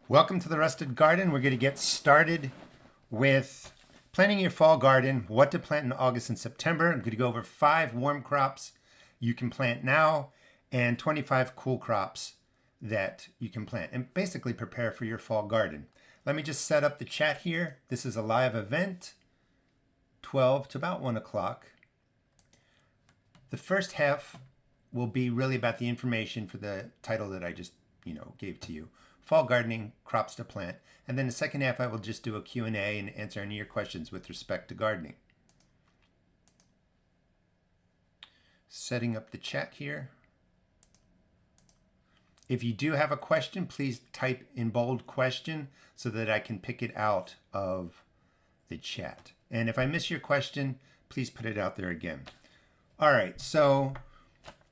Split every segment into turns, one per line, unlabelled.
Welcome to the Rusted Garden. We're going to get started with planting your fall garden, what to plant in August and September. I'm going to go over 5 warm crops you can plant now and 25 cool crops that you can plant and basically prepare for your fall garden. Let me just set up the chat here. This is a live event, 12 to about 1 o'clock. The first half will be really about the information for the title that I just gave to you. Fall gardening, crops to plant. And then the second half, I will just do a Q&A and answer any of your questions with respect to gardening. Setting up the chat here. If you do have a question, please type in bold question so that I can pick it out of the chat. And if I miss your question, please put it out there again. All right, so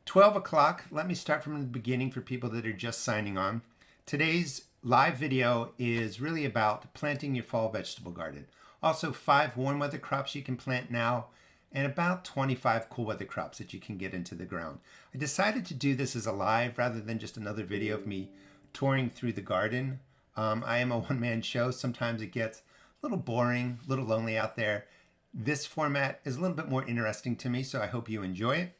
12 o'clock. Let me start from the beginning for people that are just signing on. Today's live video is really about planting your fall vegetable garden. Also 5 warm weather crops you can plant now and about 25 cool weather crops that you can get into the ground. I decided to do this as a live rather than just another video of me touring through the garden. I am a one-man show. Sometimes it gets a little boring, a little lonely out there. This format is a little bit more interesting to me, so I hope you enjoy it.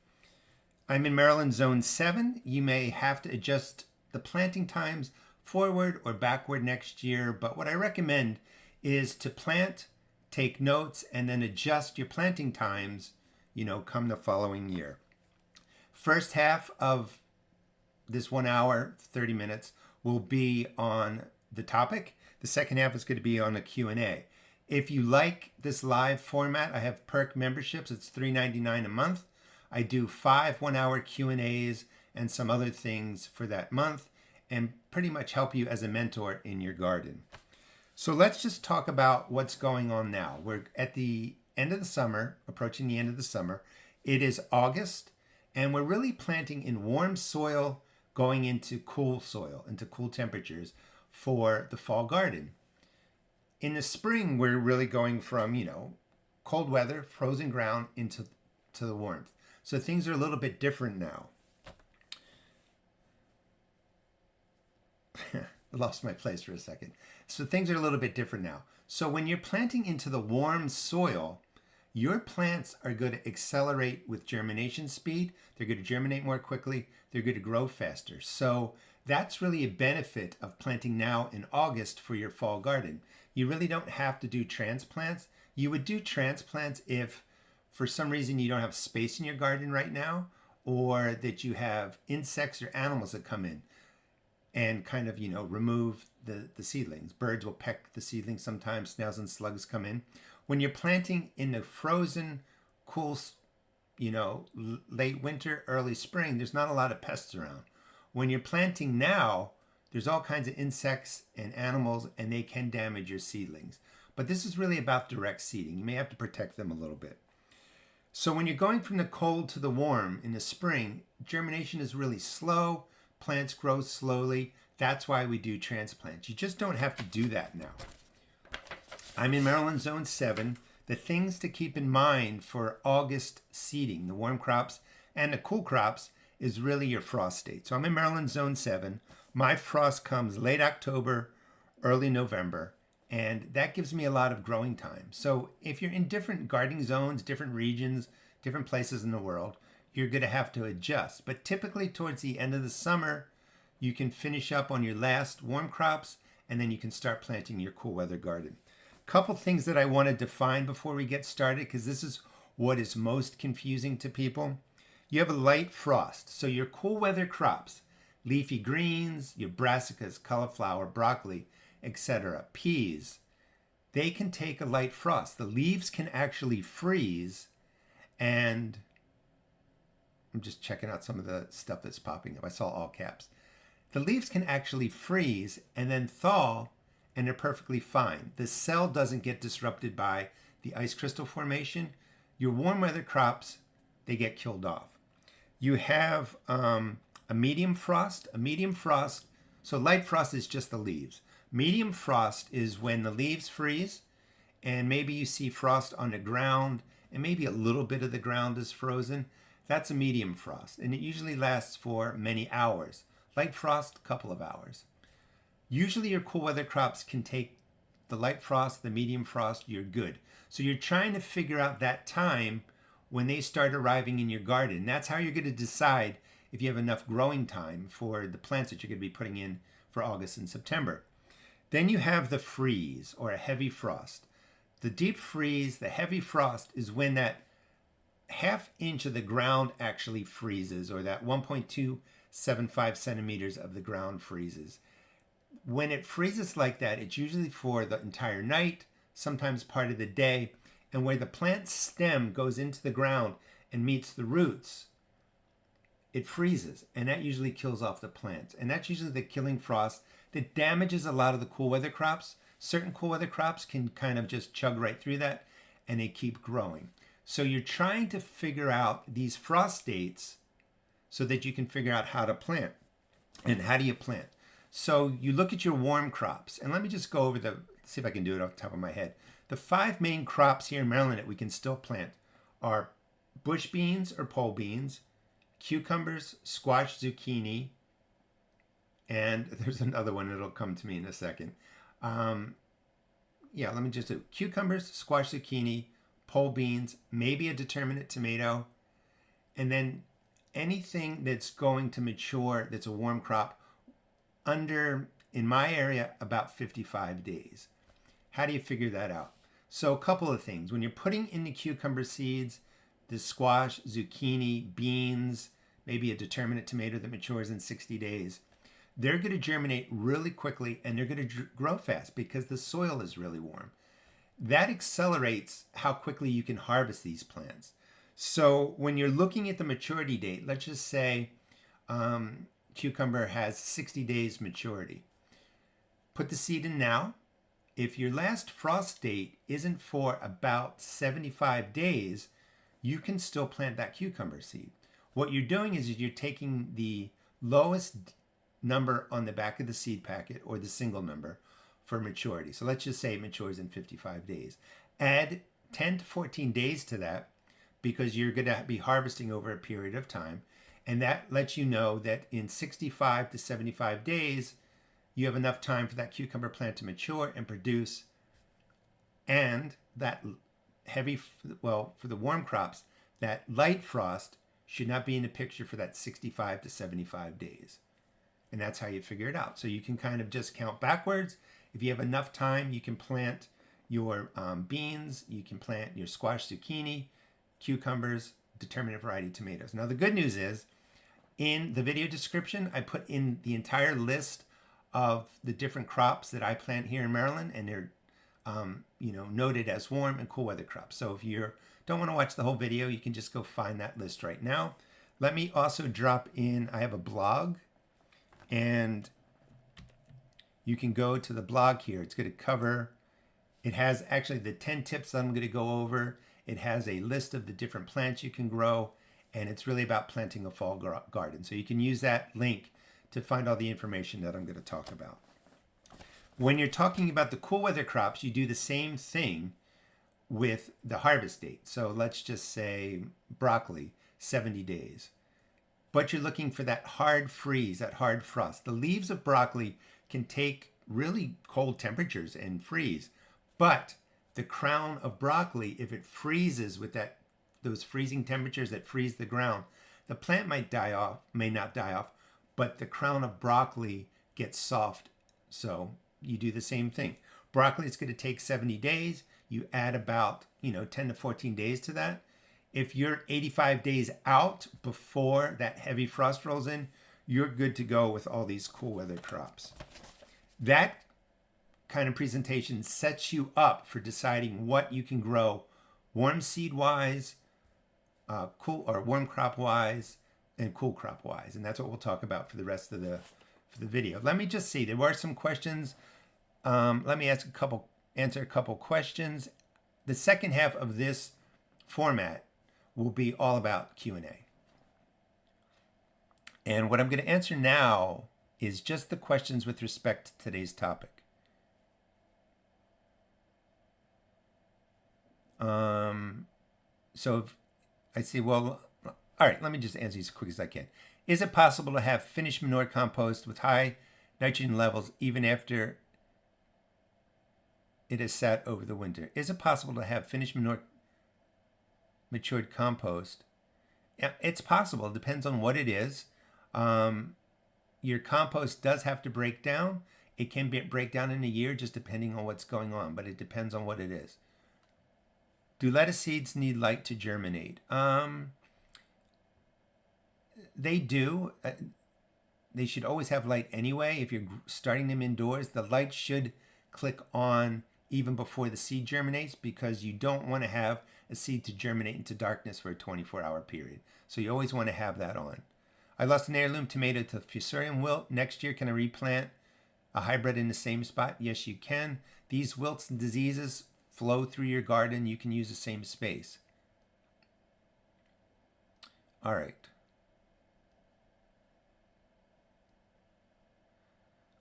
I'm in Maryland Zone 7. You may have to adjust the planting times forward or backward next year, but what I recommend is to plant, take notes, and then adjust your planting times, come the following year. First half of this 1 hour, 30 minutes will be on the topic. The second half is going to be on a Q&A. If you like this live format, I have perk memberships. It's $3.99 a month. I do 5 1-hour Q&As and some other things for that month and pretty much help you as a mentor in your garden. So let's just talk about what's going on now. We're at the end of the summer, approaching the end of the summer. It is August, and we're really planting in warm soil going into cool soil, into cool temperatures for the fall garden. In the spring, we're really going from, cold weather, frozen ground into the warmth. So things are a little bit different now. I lost my place for a second. So things are a little bit different now. So when you're planting into the warm soil, your plants are going to accelerate with germination speed. They're going to germinate more quickly. They're going to grow faster. So that's really a benefit of planting now in August for your fall garden. You really don't have to do transplants. You would do transplants if for some reason you don't have space in your garden right now, or that you have insects or animals that come in and kind of, remove the seedlings. Birds will peck the seedlings sometimes. Snails and slugs come in. When you're planting in the frozen, cool, late winter, early spring, there's not a lot of pests around. When you're planting now, there's all kinds of insects and animals, and they can damage your seedlings. But this is really about direct seeding. You may have to protect them a little bit. So when you're going from the cold to the warm in the spring, germination is really slow. Plants grow slowly. That's why we do transplants. You just don't have to do that now. I'm in Maryland Zone 7. The things to keep in mind for August seeding, the warm crops and the cool crops, is really your frost date. So I'm in Maryland Zone 7. My frost comes late October, early November, and that gives me a lot of growing time. So if you're in different gardening zones, different regions, different places in the world, you're going to have to adjust. But typically towards the end of the summer, you can finish up on your last warm crops, and then you can start planting your cool weather garden. Couple things that I want to define before we get started, because this is what is most confusing to people. You have a light frost. So your cool weather crops, leafy greens, your brassicas, cauliflower, broccoli, etc., peas, they can take a light frost. The leaves can actually freeze, and I'm just checking out some of the stuff that's popping up. I saw all caps. The leaves can actually freeze and then thaw, and they're perfectly fine. The cell doesn't get disrupted by the ice crystal formation. Your warm weather crops, they get killed off. You have a medium frost. So light frost is just the leaves. Medium frost is when the leaves freeze, and maybe you see frost on the ground, and maybe a little bit of the ground is frozen. That's a medium frost, and it usually lasts for many hours. Light frost, a couple of hours. Usually your cool weather crops can take the light frost, the medium frost, you're good. So you're trying to figure out that time when they start arriving in your garden. That's how you're going to decide if you have enough growing time for the plants that you're going to be putting in for August and September. Then you have the freeze or a heavy frost. The deep freeze, the heavy frost, is when that ½ inch of the ground actually freezes, or that 1.275 centimeters of the ground freezes. When it freezes like that, it's usually for the entire night, sometimes part of the day, and where the plant stem goes into the ground and meets the roots, it freezes, and that usually kills off the plant. And that's usually the killing frost that damages a lot of the cool weather crops. Certain cool weather crops can kind of just chug right through that, and they keep growing. So you're trying to figure out these frost dates so that you can figure out how to plant. And how do you plant? So you look at your warm crops, and let me just go over see if I can do it off the top of my head. The 5 main crops here in Maryland that we can still plant are bush beans or pole beans, cucumbers, squash, zucchini, and there's another one that'll come to me in a second. Yeah, let me just do cucumbers, squash, zucchini, pole beans, maybe a determinate tomato, and then anything that's going to mature that's a warm crop under, in my area, about 55 days. How do you figure that out? So a couple of things. When you're putting in the cucumber seeds, the squash, zucchini, beans, maybe a determinate tomato that matures in 60 days, they're going to germinate really quickly and they're going to grow fast because the soil is really warm. That accelerates how quickly you can harvest these plants. So when you're looking at the maturity date, let's just say cucumber has 60 days maturity. Put the seed in now. If your last frost date isn't for about 75 days, you can still plant that cucumber seed. What you're doing is you're taking the lowest number on the back of the seed packet, or the single number for maturity. So let's just say it matures in 55 days. Add 10 to 14 days to that because you're going to be harvesting over a period of time. And that lets you know that in 65 to 75 days, you have enough time for that cucumber plant to mature and produce. And that heavy, well, for the warm crops, that light frost should not be in the picture for that 65 to 75 days. And that's how you figure it out. So you can kind of just count backwards. If you have enough time, you can plant your beans, you can plant your squash, zucchini, cucumbers, determinate variety tomatoes. Now the good news is, in the video description, I put in the entire list of the different crops that I plant here in Maryland, and they're noted as warm and cool weather crops. So if you don't want to watch the whole video, you can just go find that list right now. Let me also drop in, I have a blog, and you can go to the blog here. It's going to cover, it has actually the 10 tips that I'm going to go over. It has a list of the different plants you can grow, and it's really about planting a fall garden. So you can use that link to find all the information that I'm going to talk about. When you're talking about the cool weather crops, you do the same thing with the harvest date. So let's just say broccoli, 70 days. But you're looking for that hard freeze, that hard frost. The leaves of broccoli can take really cold temperatures and freeze. But the crown of broccoli, if it freezes with those freezing temperatures that freeze the ground, the plant might die off, may not die off, but the crown of broccoli gets soft. So you do the same thing. Broccoli is going to take 70 days. You add about 10 to 14 days to that. If you're 85 days out before that heavy frost rolls in, you're good to go with all these cool weather crops. That kind of presentation sets you up for deciding what you can grow warm seed wise, cool or warm crop wise, and cool crop wise. And that's what we'll talk about for the rest of the video. Let me just see. There were some questions. Let me answer a couple questions. The second half of this format will be all about Q&A. And what I'm going to answer now is just the questions with respect to today's topic. So if I see, well, all right, let me just answer these as quick as I can. Is it possible to have finished manure compost with high nitrogen levels even after it has sat over the winter. Is it possible to have finished manure matured compost? Yeah, it's possible. It depends on what it is. Your compost does have to break down. It can break down in a year just depending on what's going on, but it depends on what it is. Do lettuce seeds need light to germinate? They do. They should always have light anyway. If you're starting them indoors, the light should click on even before the seed germinates, because you don't want to have a seed to germinate into darkness for a 24-hour period. So you always want to have that on. I lost an heirloom tomato to fusarium wilt. Next year, can I replant a hybrid in the same spot? Yes, you can. These wilts and diseases flow through your garden. You can use the same space. All right.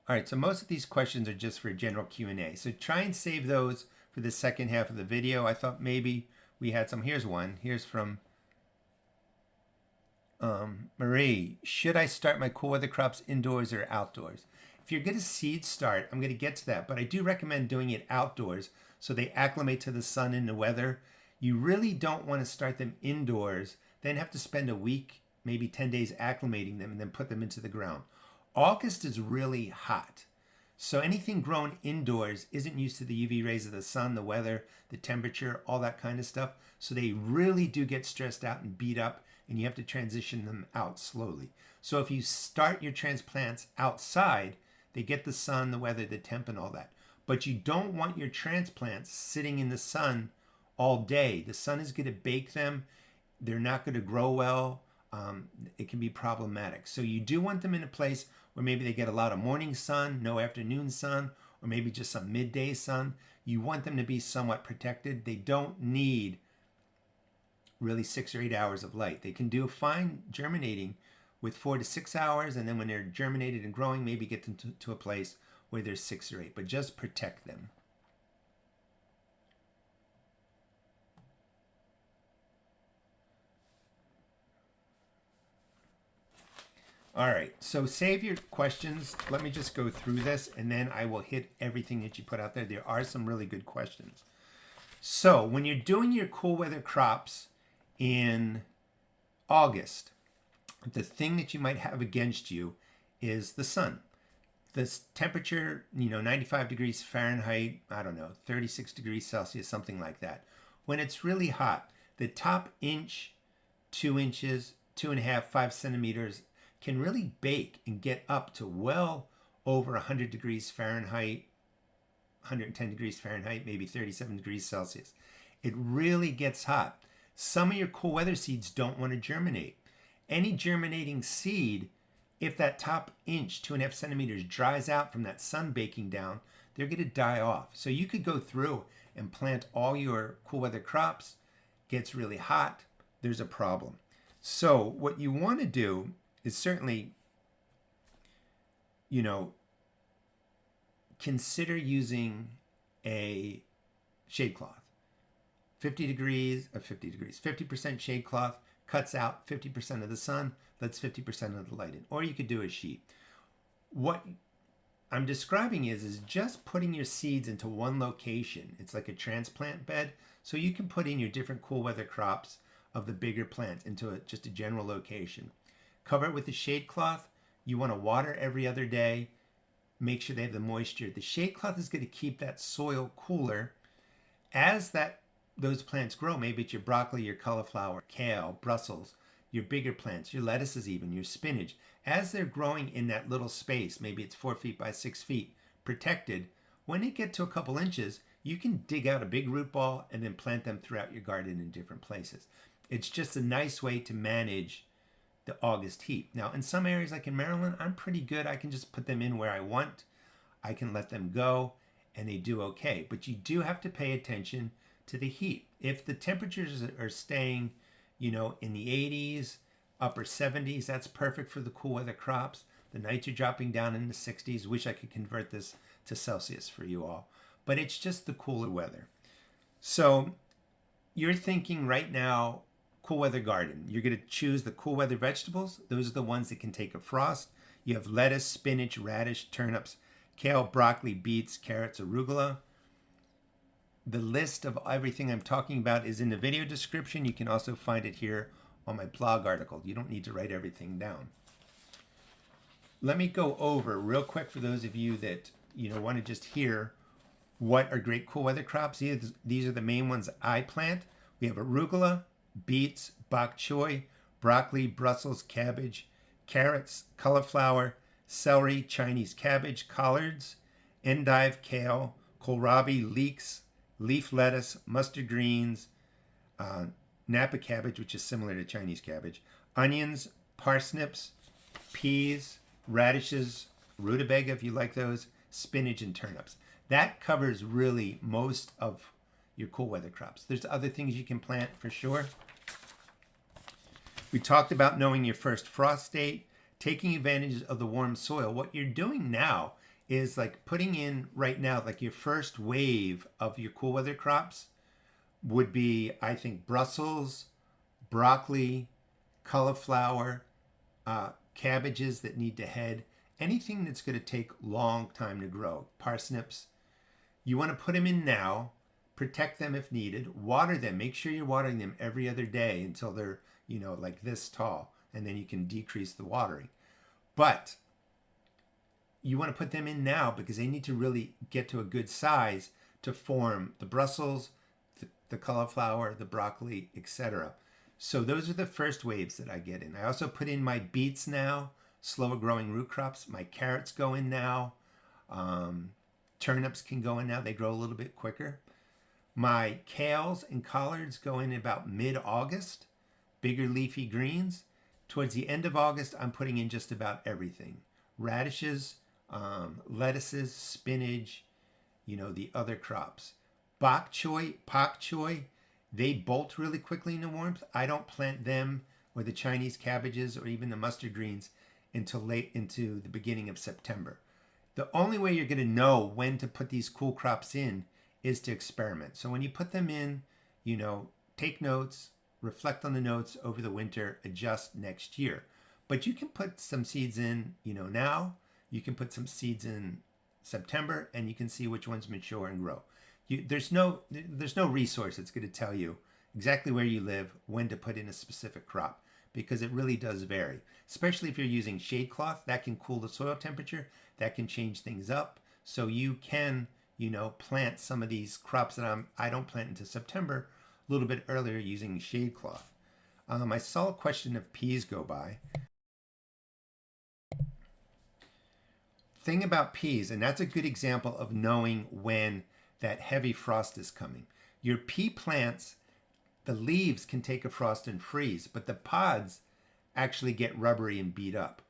All right, so most of these questions are just for general Q&A. So try and save those for the second half of the video. I thought maybe we had some. Here's one. Here's from Marie. Should I start my cool weather crops indoors or outdoors? If you're going to seed start, I'm going to get to that, but I do recommend doing it outdoors so they acclimate to the sun and the weather. You really don't want to start them indoors, then have to spend a week, maybe 10 days acclimating them and then put them into the ground. August is really hot. So anything grown indoors isn't used to the UV rays of the sun, the weather, the temperature, all that kind of stuff. So they really do get stressed out and beat up, and you have to transition them out slowly. So if you start your transplants outside, they get the sun, the weather, the temp, and all that. But you don't want your transplants sitting in the sun all day. The sun is going to bake them. They're not going to grow well. It can be problematic. So you do want them in a place where maybe they get a lot of morning sun, no afternoon sun, or maybe just some midday sun. You want them to be somewhat protected. They don't need really 6 or 8 hours of light. They can do fine germinating with 4 to 6 hours, and then when they're germinated and growing, maybe get them to a place where there's 6 or 8, but just protect them. All right, so save your questions. Let me just go through this, and then I will hit everything that you put out there. There are some really good questions. So when you're doing your cool weather crops in August, the thing that you might have against you is the sun. This temperature, 95 degrees Fahrenheit, I don't know, 36 degrees Celsius, something like that. When it's really hot, the top inch, 2 inches, 2.5, 5 centimeters can really bake and get up to well over 100 degrees Fahrenheit, 110 degrees Fahrenheit, maybe 37 degrees Celsius. It really gets hot. Some of your cool weather seeds don't want to germinate. Any germinating seed, if that top inch, 2.5 centimeters, dries out from that sun baking down, they're going to die off. So you could go through and plant all your cool weather crops, gets really hot, there's a problem. So what you want to do is certainly, consider using a shade cloth. 50% shade cloth cuts out 50% of the sun, lets 50% of the light in. Or you could do a sheet. What I'm describing is just putting your seeds into one location. It's like a transplant bed. So you can put in your different cool weather crops of the bigger plants into just a general location. Cover it with a shade cloth. You want to water every other day. Make sure they have the moisture. The shade cloth is going to keep that soil cooler. As those plants grow, maybe it's your broccoli, your cauliflower, kale, Brussels, your bigger plants, your lettuces even, your spinach. As they're growing in that little space, maybe it's 4 feet by 6 feet, protected, when they get to a couple inches, you can dig out a big root ball and then plant them throughout your garden in different places. It's just a nice way to manage the August heat. Now, in some areas like in Maryland, I'm pretty good. I can just put them in where I want. I can let them go, and they do okay. But you do have to pay attention to the heat. If the temperatures are staying, in the 80s, upper 70s, that's perfect for the cool weather crops. The nights are dropping down in the 60s. Wish I could convert this to Celsius for you all. But it's just the cooler weather. So you're thinking right now, cool weather garden. You're going to choose the cool weather vegetables. Those are the ones that can take a frost. You have lettuce, spinach, radish, turnips, kale, broccoli, beets, carrots, arugula. The list of everything I'm talking about is in the video description. You can also find it here on my blog article. You don't need to write everything down. Let me go over real quick for those of you that want to just hear what are great cool weather crops. These are the main ones I plant. We have arugula, beets, bok choy, broccoli, Brussels, cabbage, carrots, cauliflower, celery, Chinese cabbage, collards, endive, kale, kohlrabi, leeks, leaf lettuce, mustard greens, Napa cabbage, which is similar to Chinese cabbage, onions, parsnips, peas, radishes, rutabaga if you like those, spinach, and turnips. That covers really most of your cool weather crops. There's other things you can plant for sure. We talked about knowing your first frost date, taking advantage of the warm soil. What you're doing now is like putting in right now, like your first wave of your cool weather crops would be, I think, Brussels, broccoli, cauliflower, cabbages that need to head, anything that's going to take long time to grow, parsnips. You want to put them in now, protect them if needed, water them. Make sure you're watering them every other day until they're, like this tall, and then you can decrease the watering. But you want to put them in now because they need to really get to a good size to form the Brussels, the cauliflower, the broccoli, etc. So those are the first waves that I get in. I also put in my beets now, slower growing root crops. My carrots go in now. Turnips can go in now. They grow a little bit quicker. My kales and collards go in about mid-August. Bigger leafy greens. Towards the end of August, I'm putting in just about everything. Radishes, lettuces, spinach, the other crops. Bok choy, pak choy, they bolt really quickly in the warmth. I don't plant them or the Chinese cabbages or even the mustard greens until late into the beginning of September. The only way you're going to know when to put these cool crops in is to experiment. So when you put them in, take notes, reflect on the notes over the winter, adjust next year. But you can put some seeds in, now. You can put some seeds in September, and you can see which ones mature and grow. There's no resource that's going to tell you exactly where you live, when to put in a specific crop, because it really does vary. Especially if you're using shade cloth, that can cool the soil temperature, that can change things up. So you can, plant some of these crops that I don't plant until September, a little bit earlier using shade cloth. I saw a question of peas go by. Thing about peas, and that's a good example of knowing when that heavy frost is coming. Your pea plants, the leaves can take a frost and freeze, but the pods actually get rubbery and beat up.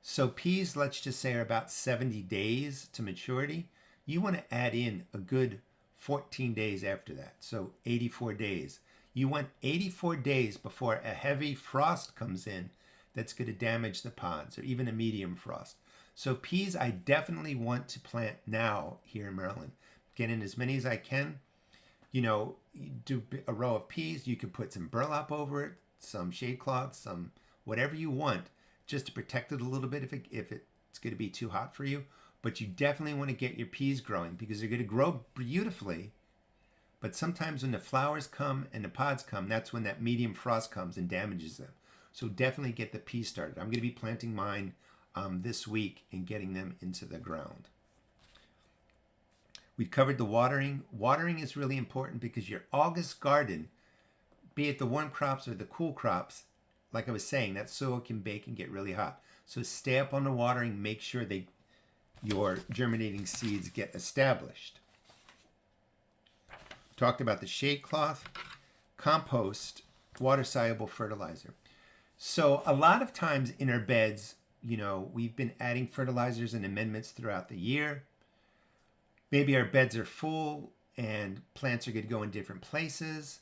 So peas, let's just say, are about 70 days to maturity. You want to add in a good 14 days after that, so 84 days. You want 84 days before a heavy frost comes in that's going to damage the pods, or even a medium frost. So peas, I definitely want to plant now here in Maryland. Get in as many as I can. You do a row of peas. You could put some burlap over it, some shade cloth, some whatever you want, just to protect it a little bit if it's going to be too hot for you. But you definitely want to get your peas growing because they're going to grow beautifully. But sometimes when the flowers come and the pods come, that's when that medium frost comes and damages them. So definitely get the peas started. I'm going to be planting mine this week and getting them into the ground. We've covered the watering. Watering is really important because your August garden, be it the warm crops or the cool crops, like I was saying, that soil can bake and get really hot. So stay up on the watering. Make sure your germinating seeds get established. Talked about the shade cloth, compost, water-soluble fertilizer. So a lot of times in our beds, we've been adding fertilizers and amendments throughout the year. Maybe our beds are full and plants are going to go in different places.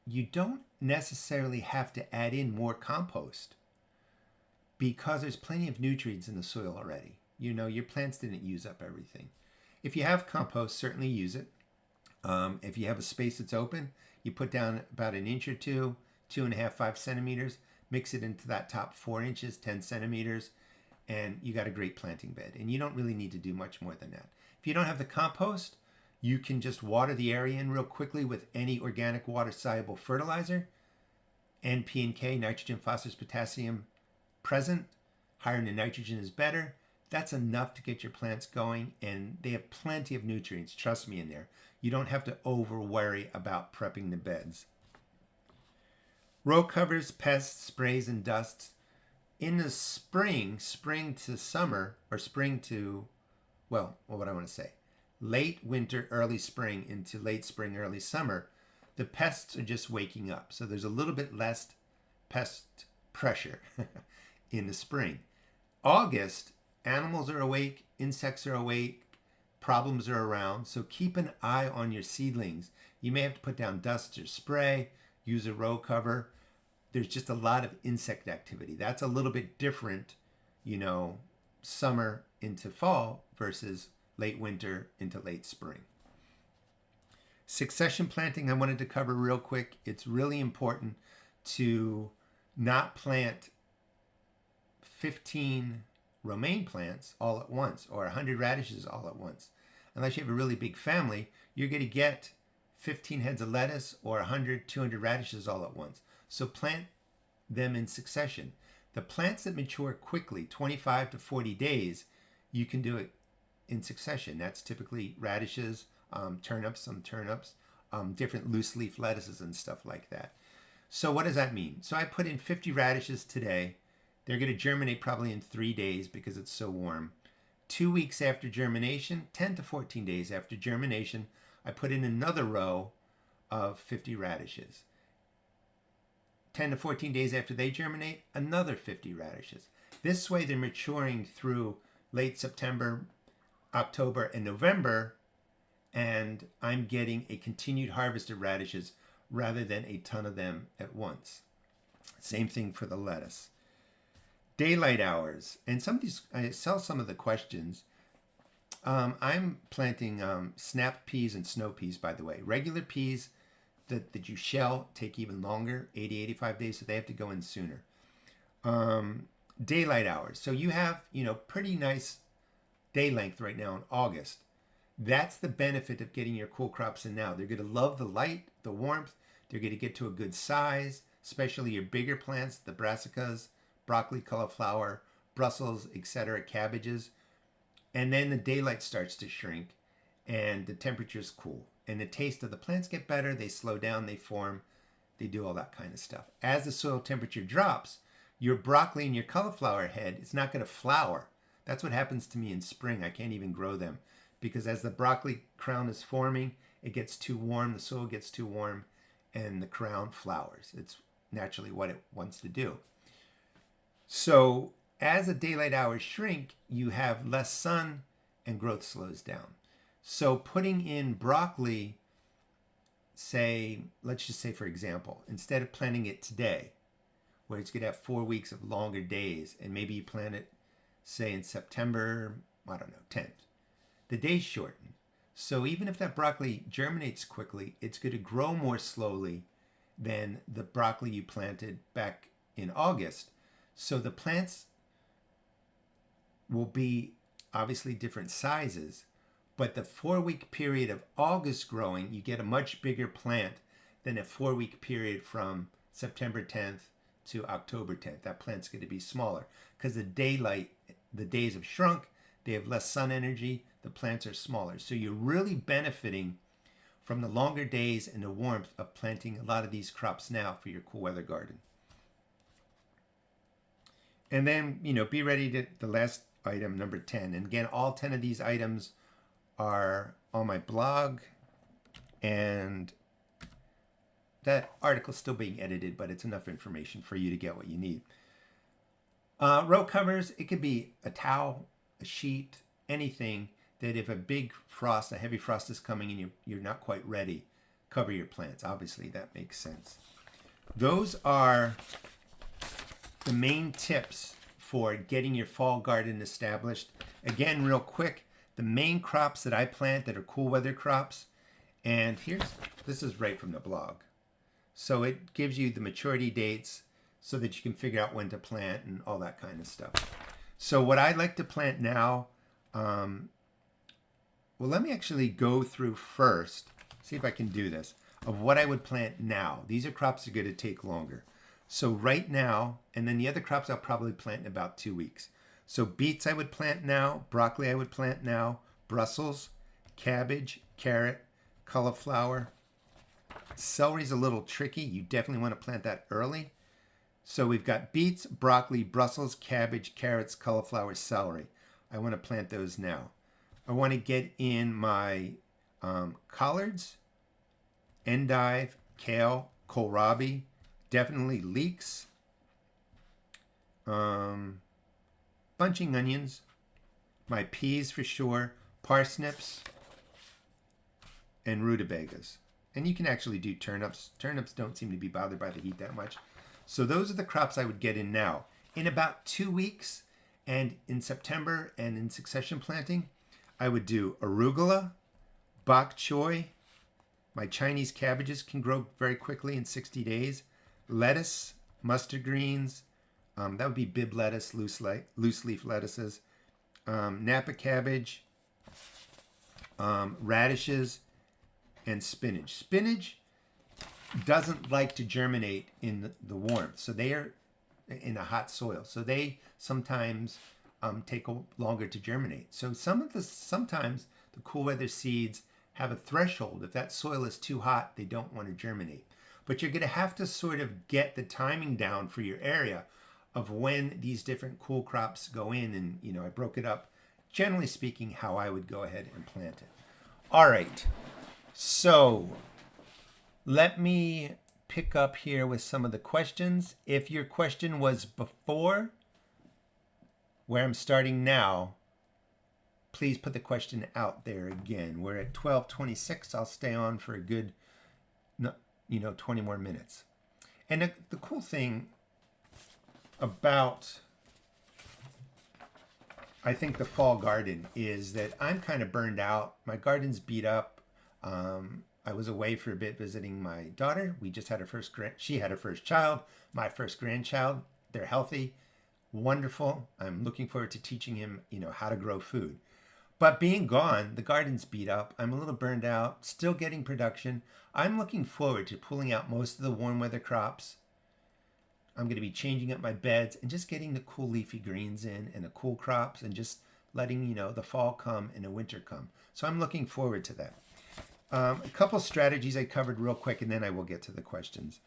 You don't necessarily have to add in more compost because there's plenty of nutrients in the soil already. Your plants didn't use up everything. If you have compost, certainly use it. If you have a space that's open, you put down about an inch or two, 2.5, 5 centimeters, mix it into that top 4 inches, 10 centimeters, and you got a great planting bed. And you don't really need to do much more than that. If you don't have the compost, you can just water the area in real quickly with any organic water-soluble fertilizer. N, P, and K, nitrogen, phosphorus, potassium present. Higher in the nitrogen is better. That's enough to get your plants going, and they have plenty of nutrients, trust me, in there. You don't have to over worry about prepping the beds. Row covers, pests, sprays, and dusts. In the spring to summer, or spring to, well, what would I want to say? Late winter, early spring into late spring, early summer, the pests are just waking up. So there's a little bit less pest pressure in the spring. August, animals are awake, insects are awake, problems are around. So keep an eye on your seedlings. You may have to put down dust or spray, use a row cover. There's just a lot of insect activity. That's a little bit different, you know, summer into fall versus late winter into late spring. Succession planting, I wanted to cover real quick. It's really important to not plant 15 romaine plants all at once or 100 radishes all at once. Unless you have a really big family, you're going to get 15 heads of lettuce or 100, 200 radishes all at once. So plant them in succession. The plants that mature quickly, 25 to 40 days, you can do it in succession. That's typically radishes, turnips, different loose leaf lettuces and stuff like that. So what does that mean? So I put in 50 radishes today. They're going to germinate probably in 3 days because it's so warm. 2 weeks after germination, 10 to 14 days after germination, I put in another row of 50 radishes. 10 to 14 days after they germinate, another 50 radishes. This way they're maturing through late September, October, and November, and I'm getting a continued harvest of radishes rather than a ton of them at once. Same thing for the lettuce. Daylight hours, and some of these, I saw some of the questions. I'm planting snap peas and snow peas, by the way. Regular peas that you shell take even longer, 80, 85 days, so they have to go in sooner. Daylight hours. So you have, you know, pretty nice day length right now in August. That's the benefit of getting your cool crops in now. They're going to love the light, the warmth. They're going to get to a good size, especially your bigger plants, the brassicas, broccoli, cauliflower, Brussels, etc., cabbages. And then the daylight starts to shrink and the temperature's cool. And the taste of the plants get better, they slow down, they form, they do all that kind of stuff. As the soil temperature drops, your broccoli and your cauliflower head is not going to flower. That's what happens to me in spring. I can't even grow them because as the broccoli crown is forming, it gets too warm, the soil gets too warm, and the crown flowers. It's naturally what it wants to do. So as the daylight hours shrink, you have less sun and growth slows down. So putting in broccoli, say, let's just say for example, instead of planting it today, where it's going to have 4 weeks of longer days, and maybe you plant it, say in September, I don't know, 10th, the days shorten. So even if that broccoli germinates quickly, it's going to grow more slowly than the broccoli you planted back in August. So the plants will be obviously different sizes, but the 4-week period of August growing, you get a much bigger plant than a 4-week period from September 10th to October 10th. That plant's going to be smaller because the days have shrunk, they have less sun energy, the plants are smaller. So you're really benefiting from the longer days and the warmth of planting a lot of these crops now for your cool weather garden. And then, you know, be ready to the last item, number 10. And again, all 10 of these items are on my blog, and that article's still being edited, but it's enough information for you to get what you need. Row covers, it could be a towel, a sheet, anything that if a big frost, a heavy frost is coming and you're not quite ready, cover your plants. Obviously, that makes sense. Those are the main tips for getting your fall garden established. Again, real quick, the main crops that I plant that are cool weather crops, and this is right from the blog. So it gives you the maturity dates so that you can figure out when to plant and all that kind of stuff. So what I like to plant now, well, let me actually go through first, see if I can do this, of what I would plant now. These are crops that are going to take longer. So right now, and then the other crops I'll probably plant in about 2 weeks. So beets I would plant now, broccoli I would plant now, Brussels, cabbage, carrot, cauliflower. Celery's a little tricky. You definitely want to plant that early. So we've got beets, broccoli, Brussels, cabbage, carrots, cauliflower, celery. I want to plant those now. I want to get in my collards, endive, kale, kohlrabi, definitely leeks, bunching onions, my peas for sure, parsnips, and rutabagas. And you can actually do turnips. Turnips don't seem to be bothered by the heat that much. So those are the crops I would get in now. In about 2 weeks, and in September and in succession planting, I would do arugula, bok choy. My Chinese cabbages can grow very quickly in 60 days. Lettuce, mustard greens, that would be Bib lettuce, loose leaf lettuces. Napa cabbage, radishes, and spinach. Spinach doesn't like to germinate in the warmth, so they are in a hot soil. So they sometimes take longer to germinate. So sometimes the cool weather seeds have a threshold. If that soil is too hot, they don't want to germinate. But you're going to have to sort of get the timing down for your area of when these different cool crops go in. And, you know, I broke it up, generally speaking, how I would go ahead and plant it. All right. So let me pick up here with some of the questions. If your question was before where I'm starting now, please put the question out there again. We're at 12:26. I'll stay on for a good, 20 more minutes. And the cool thing about, I think, the fall garden is that I'm kind of burned out. My garden's beat up. I was away for a bit visiting my daughter. We just had she had her first child, my first grandchild. They're healthy, wonderful. I'm looking forward to teaching him, how to grow food. But being gone, the garden's beat up. I'm a little burned out, still getting production. I'm looking forward to pulling out most of the warm weather crops. I'm going to be changing up my beds and just getting the cool leafy greens in and the cool crops and just letting, the fall come and the winter come. So I'm looking forward to that. A couple strategies I covered real quick, and then I will get to the questions.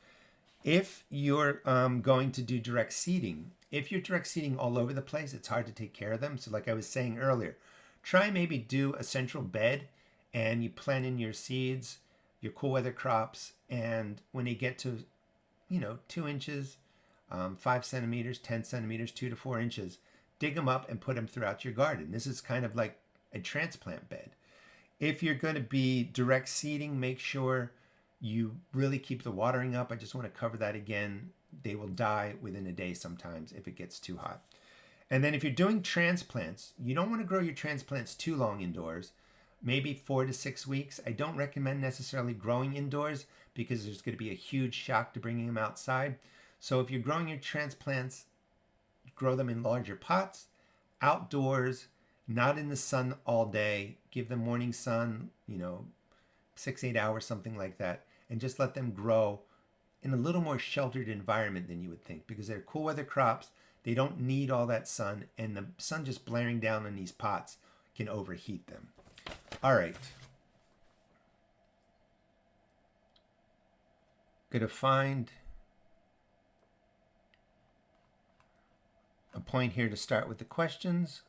If you're going to do direct seeding, if you're direct seeding all over the place, it's hard to take care of them. So like I was saying earlier, try maybe do a central bed and you plant in your seeds, your cool weather crops, and when they get to, 2 inches, 5 centimeters, 10 centimeters, 2 to 4 inches, dig them up and put them throughout your garden. This is kind of like a transplant bed. If you're going to be direct seeding, make sure you really keep the watering up. I just want to cover that again. They will die within a day sometimes if it gets too hot. And then if you're doing transplants, you don't want to grow your transplants too long indoors, maybe 4 to 6 weeks. I don't recommend necessarily growing indoors because there's going to be a huge shock to bringing them outside. So if you're growing your transplants, grow them in larger pots, outdoors, not in the sun all day. Give them morning sun, 6-8 hours, something like that, and just let them grow in a little more sheltered environment than you would think, because they're cool weather crops. They don't need all that sun, and the sun just blaring down on these pots can overheat them. All right. Gonna find a point here to start with the questions.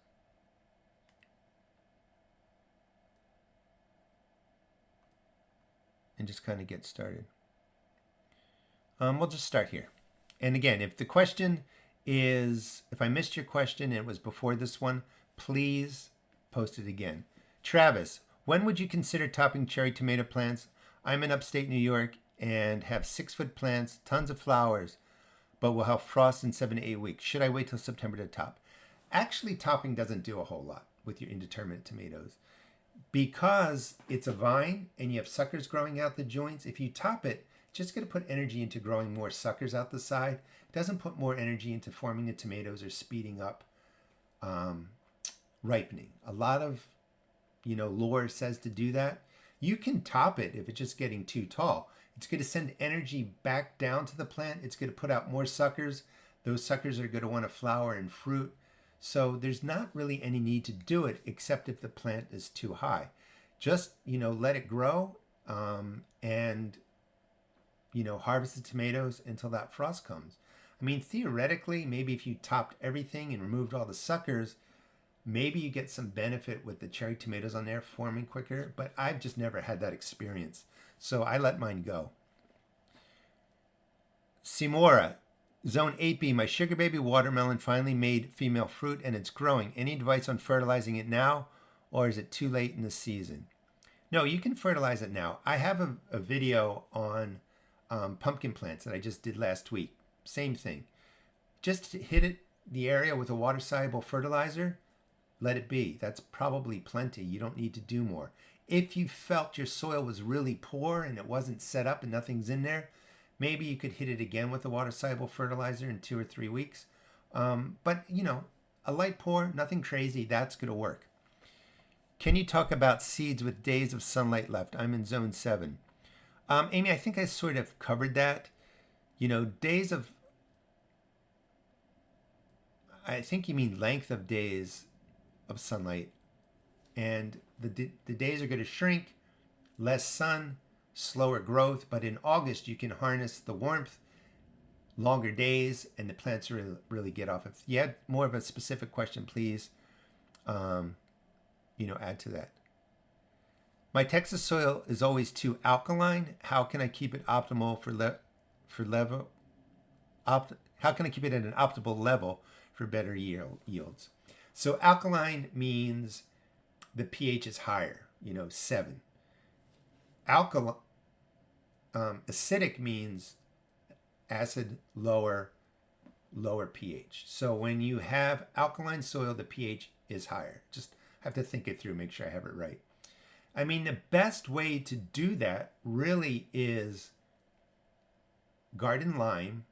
And just kind of get started. We'll just start here. And again, if the question is, if I missed your question and it was before this one, please post it again. Travis, when would you consider topping cherry tomato plants? I'm in upstate New York and have 6-foot plants, tons of flowers, but will have frost in 7 to 8 weeks. Should I wait till September to top? Actually, topping doesn't do a whole lot with your indeterminate tomatoes. Because it's a vine and you have suckers growing out the joints, if you top it, it's just going to put energy into growing more suckers out the side. It doesn't put more energy into forming the tomatoes or speeding up ripening. A lot of, lore says to do that. You can top it if it's just getting too tall. It's going to send energy back down to the plant. It's going to put out more suckers. Those suckers are going to want to flower and fruit. So there's not really any need to do it except if the plant is too high. Just, let it grow and, harvest the tomatoes until that frost comes. I mean, theoretically, maybe if you topped everything and removed all the suckers, maybe you get some benefit with the cherry tomatoes on there forming quicker, but I've just never had that experience. So I let mine go. Simora, Zone 8B, my sugar baby watermelon finally made female fruit and it's growing. Any advice on fertilizing it now, or is it too late in the season? No, you can fertilize it now. I have a video on pumpkin plants that I just did last week. Same thing. Just hit the area with a water-soluble fertilizer, let it be. That's probably plenty. You don't need to do more. If you felt your soil was really poor and it wasn't set up and nothing's in there, maybe you could hit it again with a water-soluble fertilizer in 2 or 3 weeks. But, a light pour, nothing crazy, that's going to work. Can you talk about seeds with days of sunlight left? I'm in zone 7. Amy, I think I sort of covered that. Days of... I think you mean length of days of sunlight. And the days are going to shrink, less sun, slower growth. But in August, you can harness the warmth, longer days, and the plants really get off. If you had more of a specific question, please, add to that. My Texas soil is always too alkaline. How can I keep it optimal how can I keep it at an optimal level for better yields? So alkaline means the pH is higher, 7. Acidic means acid, lower pH. So when you have alkaline soil, the pH is higher. Just have to think it through, make sure I have it right. I mean, the best way to do that really is garden lime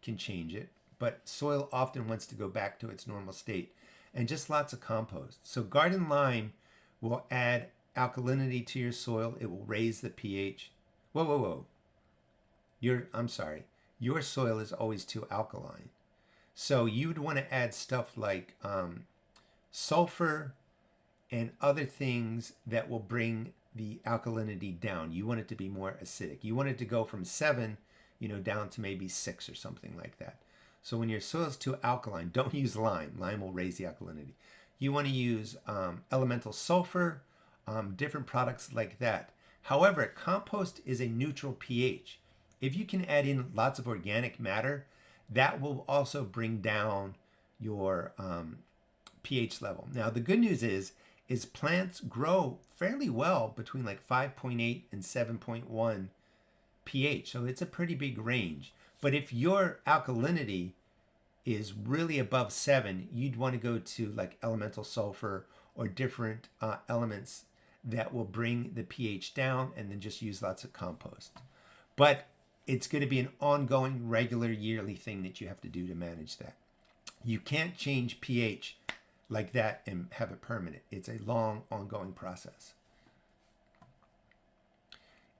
can change it, but soil often wants to go back to its normal state, and just lots of compost. So garden lime will add alkalinity to your soil. It will raise the pH. Whoa. I'm sorry. Your soil is always too alkaline. So you'd want to add stuff like sulfur and other things that will bring the alkalinity down. You want it to be more acidic. You want it to go from 7, down to maybe 6 or something like that. So when your soil is too alkaline, don't use lime. Lime will raise the alkalinity. You want to use elemental sulfur, different products like that. However, compost is a neutral pH. If you can add in lots of organic matter, that will also bring down your pH level. Now, the good news is plants grow fairly well between like 5.8 and 7.1 pH. So it's a pretty big range. But if your alkalinity is really above 7, you'd want to go to like elemental sulfur or different elements that will bring the pH down, and then just use lots of compost. But it's going to be an ongoing, regular, yearly thing that you have to do to manage that. You can't change pH like that and have it permanent. It's a long, ongoing process.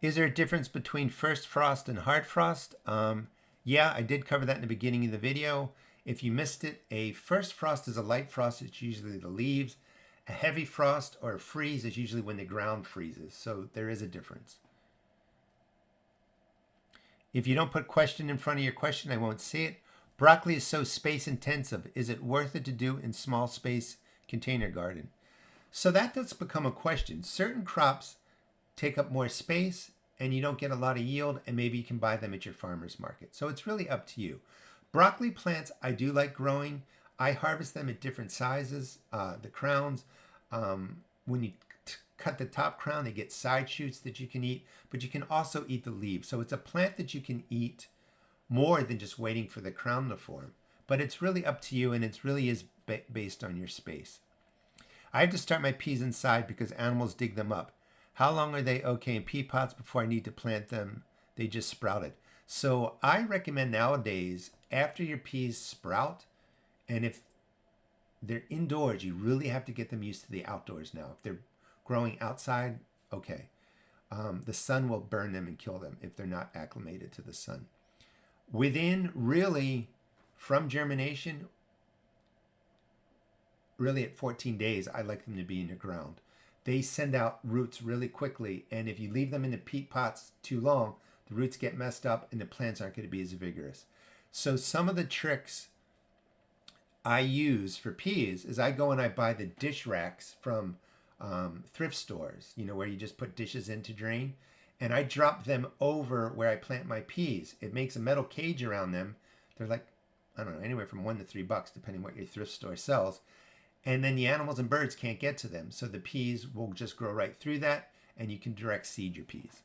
Is there a difference between first frost and hard frost? Yeah, I did cover that in the beginning of the video. If you missed it, a first frost is a light frost. It's usually the leaves. A heavy frost or a freeze is usually when the ground freezes. So there is a difference. If you don't put question in front of your question, I won't see it. Broccoli is so space intensive. Is it worth it to do in small space container garden? So that does become a question. Certain crops take up more space and you don't get a lot of yield, and maybe you can buy them at your farmer's market. So it's really up to you. Broccoli plants I do like growing. I harvest them at different sizes. The crowns, when you cut the top crown, they get side shoots that you can eat, but you can also eat the leaves. So it's a plant that you can eat more than just waiting for the crown to form. But it's really up to you, and it really is based on your space. I have to start my peas inside because animals dig them up. How long are they okay in pea pots before I need to plant them? They just sprouted. So I recommend nowadays, after your peas sprout, and if they're indoors. You really have to get them used to the outdoors now. If they're growing outside, okay. The sun will burn them and kill them if they're not acclimated to the sun. Within really, from germination, really at 14 days, I like them to be in the ground. They send out roots really quickly, and if you leave them in the peat pots too long, the roots get messed up and the plants aren't going to be as vigorous. So some of the tricks I use for peas is I go and I buy the dish racks from thrift stores, you know, where you just put dishes in to drain, and I drop them over where I plant my peas. It makes a metal cage around them. They're like, I don't know, anywhere from $1 to $3, depending what your thrift store sells. And then the animals and birds can't get to them. So the peas will just grow right through that, and you can direct seed your peas.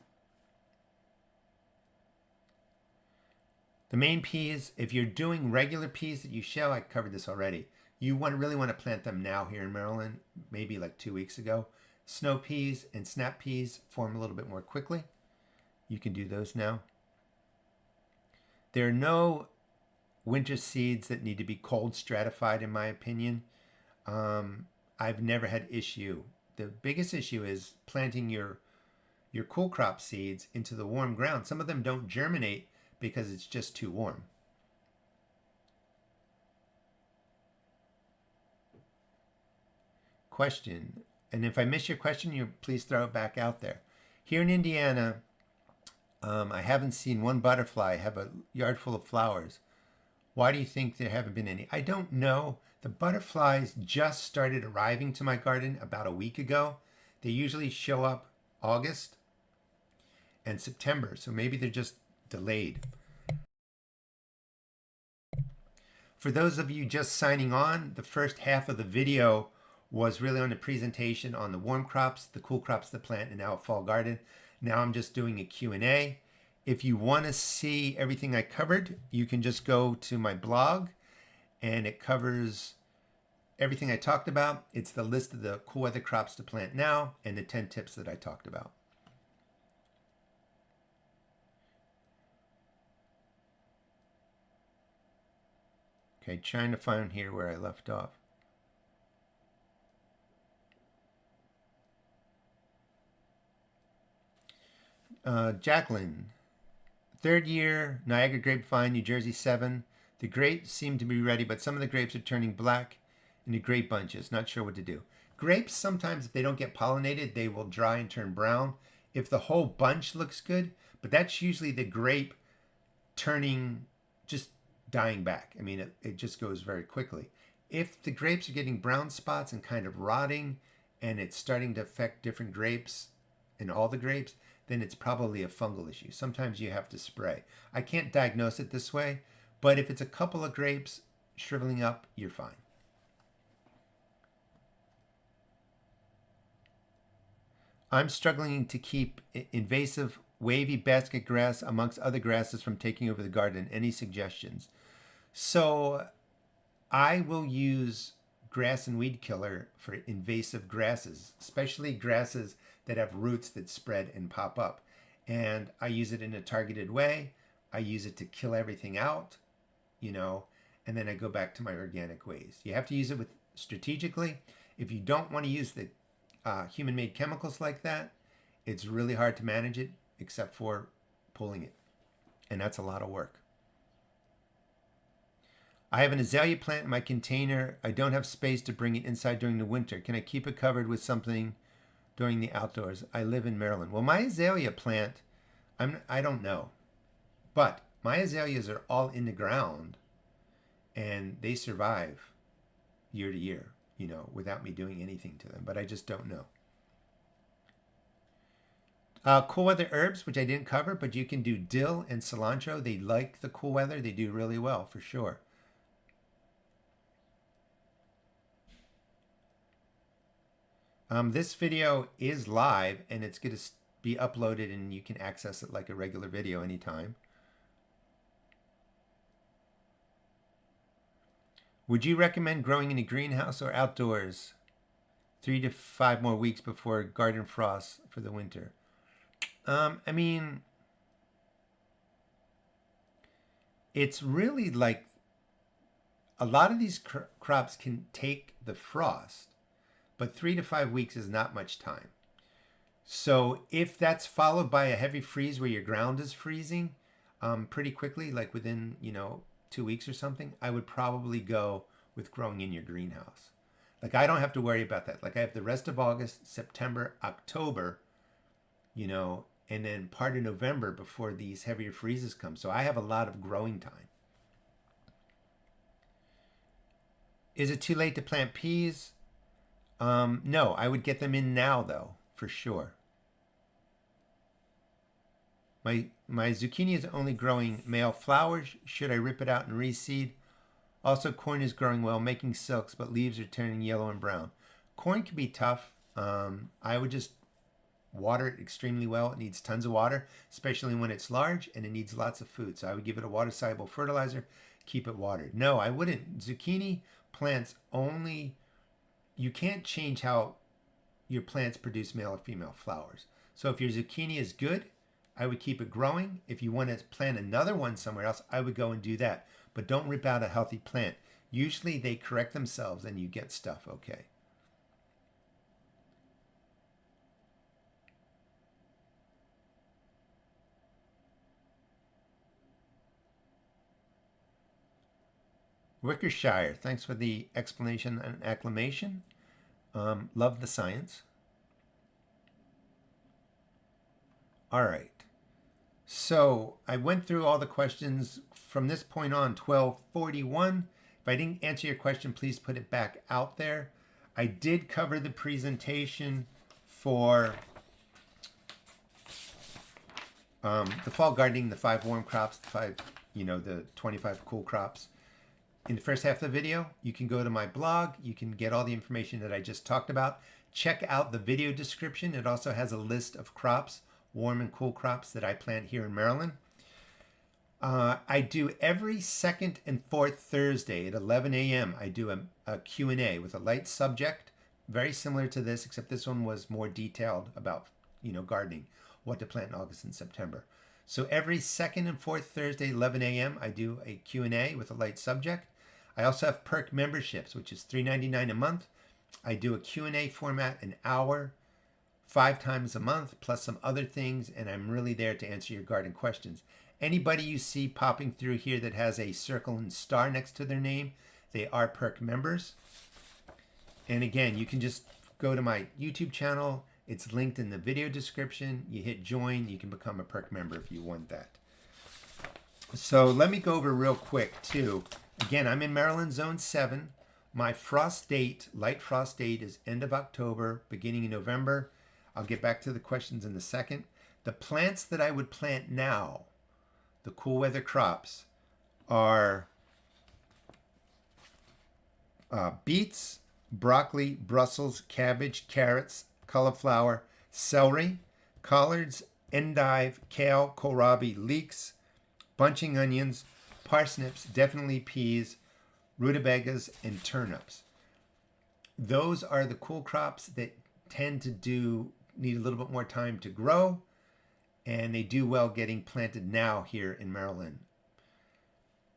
The main peas, if you're doing regular peas that you shell, I covered this already. You really want to plant them now here in Maryland, maybe like 2 weeks ago. Snow peas and snap peas form a little bit more quickly. You can do those now. There are no winter seeds that need to be cold stratified, in my opinion. I've never had issue. The biggest issue is planting your cool crop seeds into the warm ground. Some of them don't germinate because it's just too warm. Question, and if I miss your question, you please throw it back out there. Here in Indiana, I haven't seen one butterfly. I have a yard full of flowers. Why do you think there haven't been any? I don't know. The butterflies just started arriving to my garden about a week ago. They usually show up August and September, so maybe they're just delayed. For those of you just signing on, the first half of the video was really on the presentation on the warm crops, the cool crops to plant in our fall garden. Now I'm just doing a Q&A. If you want to see everything I covered, you can just go to my blog, and it covers everything I talked about. It's the list of the cool weather crops to plant now and the 10 tips that I talked about. Okay, trying to find here where I left off. Jacqueline, third year, Niagara grapevine, New Jersey 7. The grapes seem to be ready, but some of the grapes are turning black in the grape bunches. Not sure what to do. Grapes, sometimes if they don't get pollinated, they will dry and turn brown. If the whole bunch looks good, but that's usually the grape turning, just dying back. I mean, it just goes very quickly. If the grapes are getting brown spots and kind of rotting, and it's starting to affect different grapes and all the grapes, then it's probably a fungal issue. Sometimes you have to spray. I can't diagnose it this way, but if it's a couple of grapes shriveling up, you're fine. I'm struggling to keep invasive wavy basket grass amongst other grasses from taking over the garden. Any suggestions? So I will use grass and weed killer for invasive grasses, especially grasses that have roots that spread and pop up. And I use it in a targeted way. I use it to kill everything out, you know, and then I go back to my organic ways. You have to use it with strategically. If you don't want to use the human-made chemicals like that, it's really hard to manage it except for pulling it. And that's a lot of work. I have an azalea plant in my container. I don't have space to bring it inside during the winter. Can I keep it covered with something during the outdoors? I live in Maryland. Well, my azalea plant, I don't know. But my azaleas are all in the ground, and they survive year to year, you know, without me doing anything to them. But I just don't know. Cool weather herbs, which I didn't cover, but you can do dill and cilantro. They like the cool weather. They do really well, for sure. This video is live, and it's going to be uploaded, and you can access it like a regular video anytime. Would you recommend growing in a greenhouse or outdoors? 3 to 5 more weeks before garden frost for the winter. I mean, it's really like a lot of these crops can take the frost, but 3 to 5 weeks is not much time. So if that's followed by a heavy freeze where your ground is freezing pretty quickly, like within, 2 weeks or something, I would probably go with growing in your greenhouse. Like, I don't have to worry about that. Like, I have the rest of August, September, October, and then part of November before these heavier freezes come. So I have a lot of growing time. Is it too late to plant peas? No, I would get them in now, though, for sure. My zucchini is only growing male flowers. Should I rip it out and reseed? Also, corn is growing well, making silks, but leaves are turning yellow and brown. Corn can be tough. I would just water it extremely well. It needs tons of water, especially when it's large, and it needs lots of food. So I would give it a water-soluble fertilizer, keep it watered. No, I wouldn't. Zucchini plants only, you can't change how your plants produce male or female flowers. So if your zucchini is good, I would keep it growing. If you want to plant another one somewhere else, I would go and do that. But don't rip out a healthy plant. Usually they correct themselves and you get stuff okay. Wickershire, thanks for the explanation and acclamation. Love the science. All right. So I went through all the questions from this point on, 1241. If I didn't answer your question, please put it back out there. I did cover the presentation for the fall gardening, the 5 warm crops, the 25 cool crops. In the first half of the video, you can go to my blog. You can get all the information that I just talked about. Check out the video description. It also has a list of crops, warm and cool crops that I plant here in Maryland. I do every second and fourth Thursday at 11 a.m. I do a Q&A with a light subject, very similar to this, except this one was more detailed about, gardening, what to plant in August and September. So every second and fourth Thursday, 11 a.m., I do a Q&A with a light subject. I also have perk memberships, which is $3.99 a month. I do a Q&A format, an hour, 5 times a month, plus some other things, and I'm really there to answer your garden questions. Anybody you see popping through here that has a circle and star next to their name, they are perk members. And again, you can just go to my YouTube channel. It's linked in the video description. You hit join. You can become a perk member if you want that. So let me go over real quick too. Again, I'm in Maryland Zone 7. My frost date, light frost date, is end of October, beginning of November. I'll get back to the questions in a second. The plants that I would plant now, the cool weather crops, are beets, broccoli, Brussels, cabbage, carrots, cauliflower, celery, collards, endive, kale, kohlrabi, leeks, bunching onions, parsnips, definitely peas, rutabagas, and turnips. Those are the cool crops that tend to need a little bit more time to grow, and they do well getting planted now here in Maryland.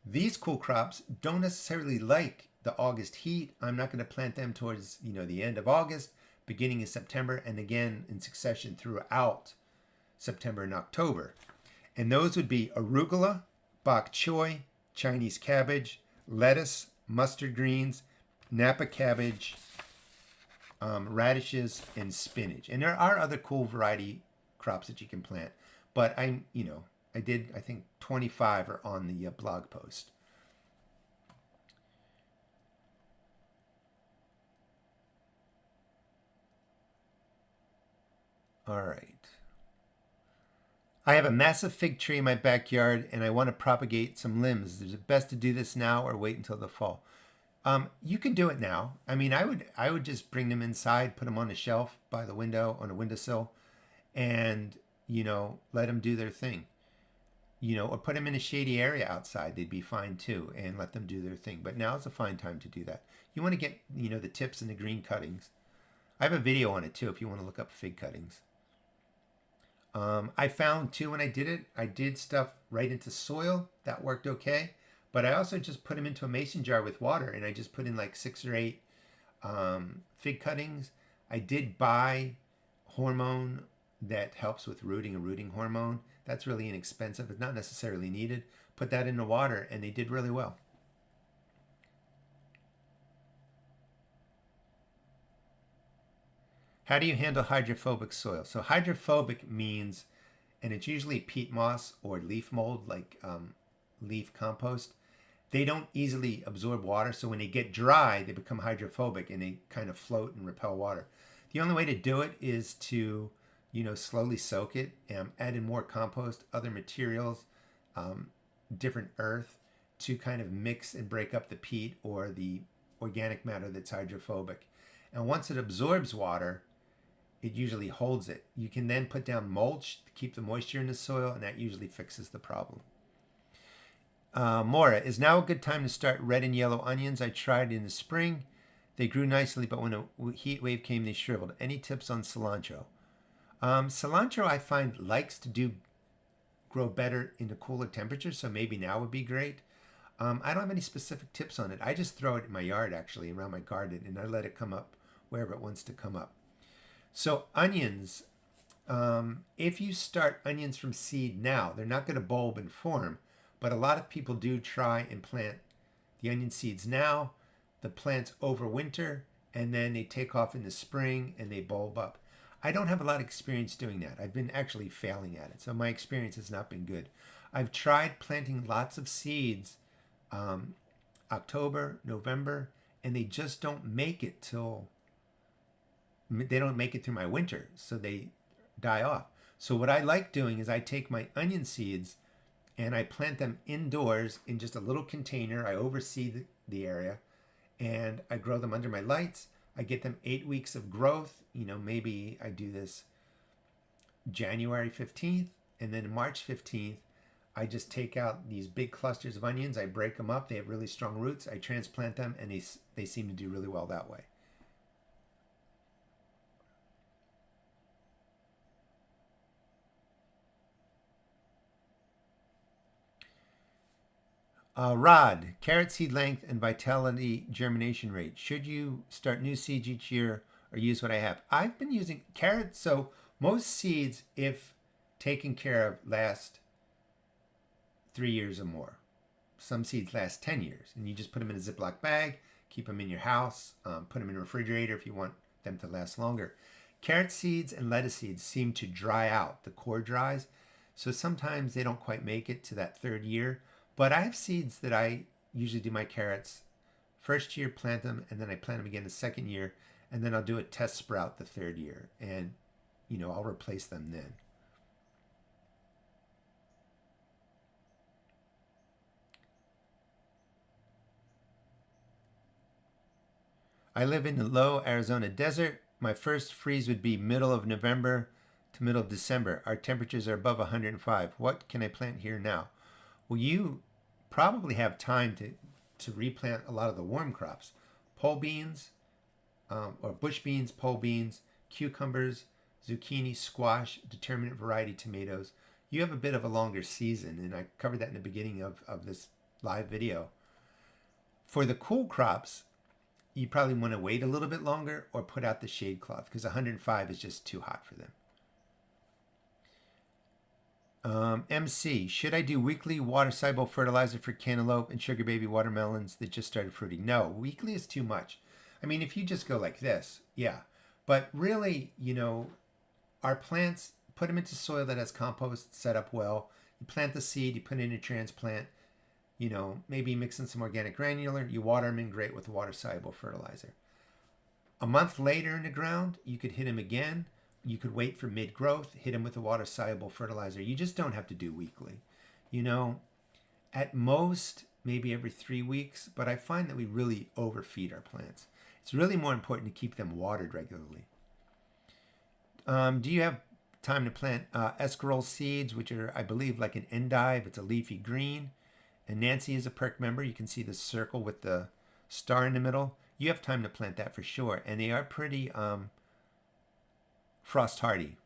These cool crops don't necessarily like the August heat. I'm not going to plant them towards the end of August, beginning of September, and again in succession throughout September and October. And those would be arugula, bok choy, Chinese cabbage, lettuce, mustard greens, Napa cabbage, radishes, and spinach. And there are other cool variety crops that you can plant, but I think 25 are on the blog post. All right. I have a massive fig tree in my backyard and I want to propagate some limbs. Is it best to do this now or wait until the fall? You can do it now. I mean, I would just bring them inside, put them on a shelf by the window, on a windowsill, and, let them do their thing. Or put them in a shady area outside. They'd be fine too, and let them do their thing. But now is a fine time to do that. You want to get, the tips and the green cuttings. I have a video on it too if you want to look up fig cuttings. I found too when I did it, I did stuff right into soil. That worked okay. But I also just put them into a mason jar with water, and I just put in like 6 or 8 fig cuttings. I did buy hormone that helps with rooting, a rooting hormone. That's really inexpensive. It's not necessarily needed. Put that in the water, and they did really well. How do you handle hydrophobic soil? So hydrophobic means, and it's usually peat moss or leaf mold, like leaf compost. They don't easily absorb water, so when they get dry, they become hydrophobic and they kind of float and repel water. The only way to do it is to, slowly soak it, add in more compost, other materials, different earth to kind of mix and break up the peat or the organic matter that's hydrophobic. And once it absorbs water, it usually holds it. You can then put down mulch to keep the moisture in the soil, and that usually fixes the problem. Mora, is now a good time to start red and yellow onions? I tried in the spring. They grew nicely, but when a heat wave came, they shriveled. Any tips on cilantro? Cilantro, I find, likes to grow better in the cooler temperatures, so maybe now would be great. I don't have any specific tips on it. I just throw it in my yard, actually, around my garden, and I let it come up wherever it wants to come up. So onions, if you start onions from seed now, they're not going to bulb and form, but a lot of people do try and plant the onion seeds now. The plants overwinter, and then they take off in the spring and they bulb up. I don't have a lot of experience doing that. I've been actually failing at it, so my experience has not been good. I've tried planting lots of seeds October, November, and they just don't make it through my winter, so they die off. So what I like doing is I take my onion seeds and I plant them indoors in just a little container. I oversee the area, and I grow them under my lights. I get them 8 weeks of growth. Maybe I do this January 15th, and then March 15th, I just take out these big clusters of onions. I break them up. They have really strong roots. I transplant them, and they seem to do really well that way. Rod, carrot seed length and vitality germination rate. Should you start new seeds each year or use what I have? I've been using carrots. So most seeds, if taken care of, last 3 years or more. Some seeds last 10 years. And you just put them in a Ziploc bag, keep them in your house, put them in a refrigerator if you want them to last longer. Carrot seeds and lettuce seeds seem to dry out. The core dries. So sometimes they don't quite make it to that 3rd year. But I have seeds that I usually do my carrots first year, plant them, and then I plant them again the 2nd year, and then I'll do a test sprout the 3rd year, and I'll replace them then. I live in the low Arizona desert. My first freeze would be middle of November to middle of December. Our temperatures are above 105. What can I plant here now? Well, you probably have time to replant a lot of the warm crops. Pole beans, or bush beans, pole beans, cucumbers, zucchini, squash, determinate variety tomatoes. You have a bit of a longer season, and I covered that in the beginning of this live video. For the cool crops, you probably want to wait a little bit longer or put out the shade cloth because 105 is just too hot for them. MC, should I do weekly water-soluble fertilizer for cantaloupe and sugar baby watermelons that just started fruiting? No, weekly is too much. I mean, if you just go like this, yeah. But really, our plants, put them into soil that has compost set up well. You plant the seed, you put it in a transplant, maybe mix in some organic granular, you water them in great with water-soluble fertilizer. A month later in the ground, you could hit them again. You could wait for mid-growth, hit them with a water-soluble fertilizer. You just don't have to do weekly. At most, maybe every 3 weeks, but I find that we really overfeed our plants. It's really more important to keep them watered regularly. Do you have time to plant escarole seeds, which are, I believe, like an endive? It's a leafy green. And Nancy is a perk member. You can see the circle with the star in the middle. You have time to plant that for sure. And they are pretty frost hardy.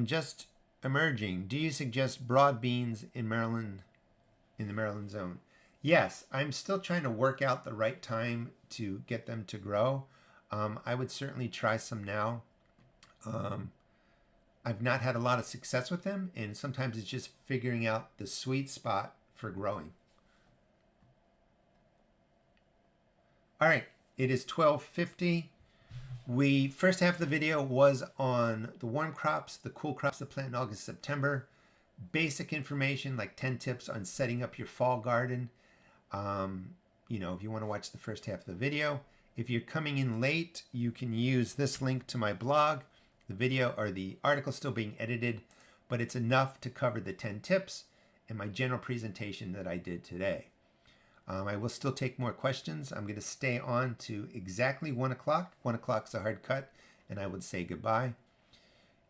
Just emerging. Do you suggest broad beans in Maryland, in the Maryland zone? Yes, I'm still trying to work out the right time to get them to grow. I would certainly try some now. I've not had a lot of success with them, and sometimes it's just figuring out the sweet spot for growing. All right, it is 12:50. We first half of the video was on the warm crops, the cool crops to plant in August, September. Basic information like 10 tips on setting up your fall garden. If you want to watch the first half of the video. If you're coming in late, you can use this link to my blog. The video or the article still being edited, but it's enough to cover the 10 tips and my general presentation that I did today. I will still take more questions. I'm going to stay on to exactly 1 o'clock. 1 o'clock's a hard cut, and I would say goodbye.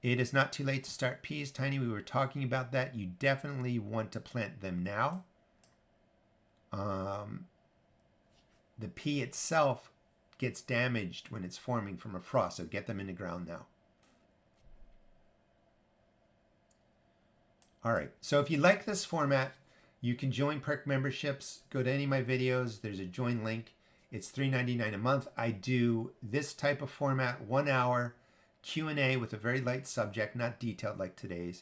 It is not too late to start peas, Tiny. We were talking about that. You definitely want to plant them now. The pea itself gets damaged when it's forming from a frost, so get them in the ground now. All right, so if you like this format, you can join perk memberships. Go to any of my videos. There's a join link. It's $3.99 a month. I do this type of format, 1 hour Q&A with a very light subject, not detailed like today's.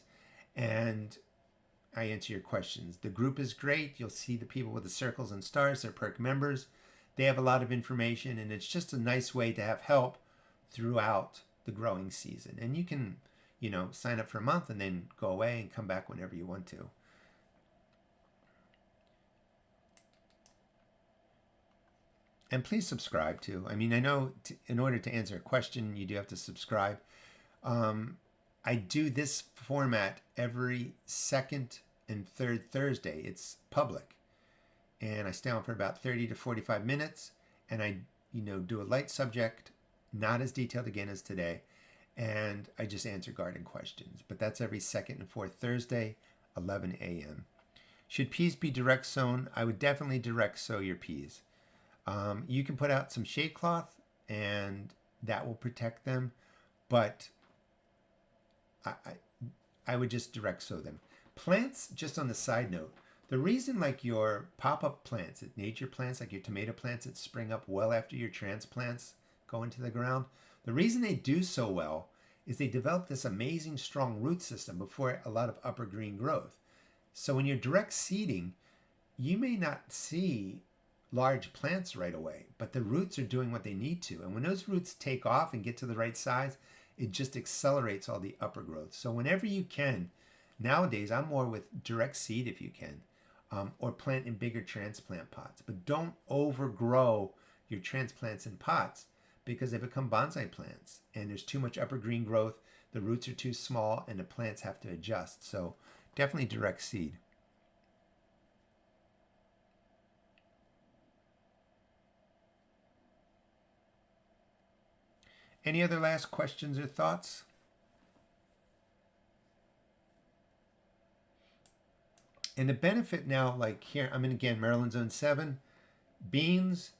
And I answer your questions. The group is great. You'll see the people with the circles and stars. They're perk members. They have a lot of information, and it's just a nice way to have help throughout the growing season. And you can, sign up for a month and then go away and come back whenever you want to. And please subscribe too. I know in order to answer a question, you do have to subscribe. I do this format every second and third Thursday. It's public. And I stay on for about 30 to 45 minutes. And I, do a light subject, not as detailed again as today. And I just answer garden questions. But that's every second and fourth Thursday, 11 a.m. Should peas be direct sown? I would definitely direct sow your peas. You can put out some shade cloth and that will protect them, but I would just direct sow them. Plants, just on the side note, the reason like your pop-up plants, nature plants, like your tomato plants that spring up well after your transplants go into the ground, the reason they do so well is they develop this amazing strong root system before a lot of upper green growth. So when you're direct seeding, you may not see large plants right away, but the roots are doing what they need to. And when those roots take off and get to the right size, it just accelerates all the upper growth. So whenever you can, nowadays I'm more with direct seed if you can, or plant in bigger transplant pots. But don't overgrow your transplants in pots because they become bonsai plants and there's too much upper green growth, the roots are too small, and the plants have to adjust. So definitely direct seed. Any other last questions or thoughts? And the benefit now, like here, I'm in again, Maryland Zone 7, beans,